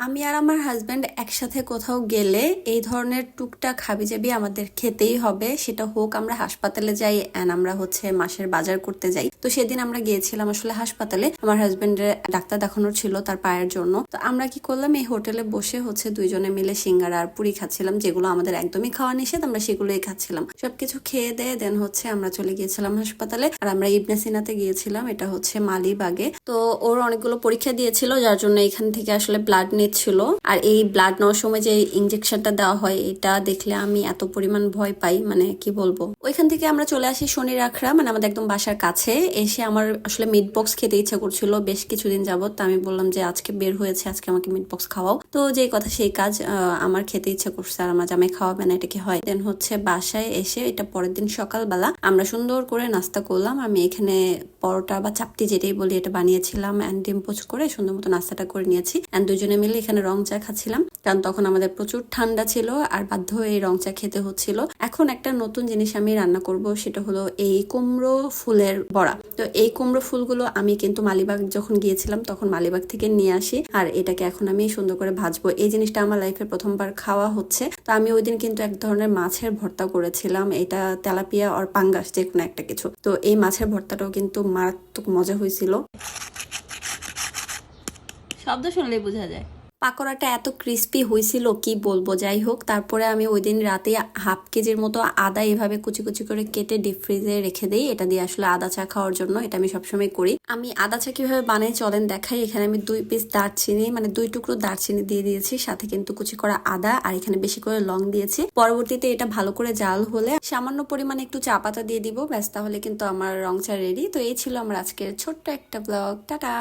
আমি আর আমার হাজবেন্ড একসাথে কোথাও গেলে এই ধরনের টুকটাক হাবিজাবি আমাদের খেতেই হবে, সেটা হোক আমরা হাসপাতালে যাই এন্ড আমরা মাসের বাজার করতে যাই। তো সেদিন আমরা গিয়েছিলাম আসলে হাসপাতালে, আমার হাজবেন্ডের ডাক্তার দেখানোর ছিল তার পায়ের জন্য। তো আমরা কি করলাম, এই হোটেলে বসে দুইজনে মিলে সিঙ্গারা আর পুরি খাচ্ছিলাম, যেগুলো আমাদের একদমই খাওয়া নিষেধ, আমরা সেগুলোই খাচ্ছিলাম। সবকিছু খেয়ে দেয়ে দেন আমরা চলে গিয়েছিলাম হাসপাতালে। আর আমরা ইবনে সিনাতে গিয়েছিলাম, এটা মালিবাগে। তো ওর অনেকগুলো পরীক্ষা দিয়েছিল, যার জন্য এখান থেকে আসলে ব্লাড ছিল। আর এই ব্লাড নেওয়ার সময় যে ইনজেকশনটা দেওয়া হয়, এটা দেখলে আমি এত পরিমাণ ভয় পাই, মানে কি বলবো। ওইখান থেকে আমরা চলে আসি শনির আখড়া, মানে আমাদের একদম বাসার কাছে। এসে আমার আসলে মিট বক্স খেতে ইচ্ছা করছিল বেশ কিছুদিন যাবত। তো আমি বললাম যে আজকে বের হয়েছে, আজকে আমাকে মিট বক্স খাওয়াও। তো যেই কথা সেই কাজ, আমার খেতে ইচ্ছা করছে আর আমার জামাই খাওয়াবে না, এটা কি হয়। দেন বাসায় এসে এটা পরের দিন সকালবেলা আমরা সুন্দর করে নাস্তা করলাম। আমি এখানে পরোটা বা চাপটি যেটাই বলি এটা বানিয়েছিলাম এন্ড ডিম পোচ করে সুন্দর মতো নাস্তাটা করে নিয়েছি। এন্ড দুজনে মিলে এখানে রং চা খাচ্ছিলাম, কারণ তখন আমাদের প্রচুর ঠান্ডা ছিল আর বাধ্য হয়ে এই রং চা খেতে হচ্ছিল। এখন একটা নতুন জিনিস আমি রান্না করব, সেটা হলো এই কুমড়ো ফুলের বড়া। তো এই কুমড়ো ফুলগুলো আমি কিন্তু মালিবাগ যখন গিয়েছিলাম তখন মালিবাগ থেকে নিয়ে আসি, আর এটাকে এখন আমি সুন্দর করে ভাজবো। এই জিনিসটা আমার লাইফে প্রথমবার খাওয়া হচ্ছে। তো আমি ওই দিন কিন্তু এক ধরনের মাছের ভর্তা করেছিলাম, এটা তেলাপিয়া আর পাঙ্গাস যে কোনো একটা কিছু। তো এই মাছের ভর্তাটাও কিন্তু মারাত্মক মজা হয়েছিল। শব্দ শুনলেই বোঝা যায়। পাকোড়াটা এত ক্রিস্পি হয়েছিল কি বলবো। যাই হোক, তারপরে আমি ওই দিন রাতে হাফ কেজির মতো আদা এভাবে কুচি কুচি করে কেটে ডিপ ফ্রিজে রেখে দিই, এটা দিয়ে আসলে আদা চা খাওয়ার জন্য। এটা আমি সবসময় করি। আমি আদা চা কিভাবে বানাই চলেন দেখাই। এখানে আমি 2 পিস দারচিনি, মানে 2 টুকরো দারচিনি দিয়ে দিয়েছি, সাথে কিন্তু কুচি করা আদা, আর এখানে বেশি করে লং দিয়েছি। পরবর্তীতে এটা ভালো করে জাল হলে সামান্য পরিমাণে একটু চা পাতা দিয়ে দিব, ব্যাস, তাহলে কিন্তু আমার রং চা রেডি। তো এই ছিল আমার আজকের ছোট্ট একটা ব্লগ। টাটা।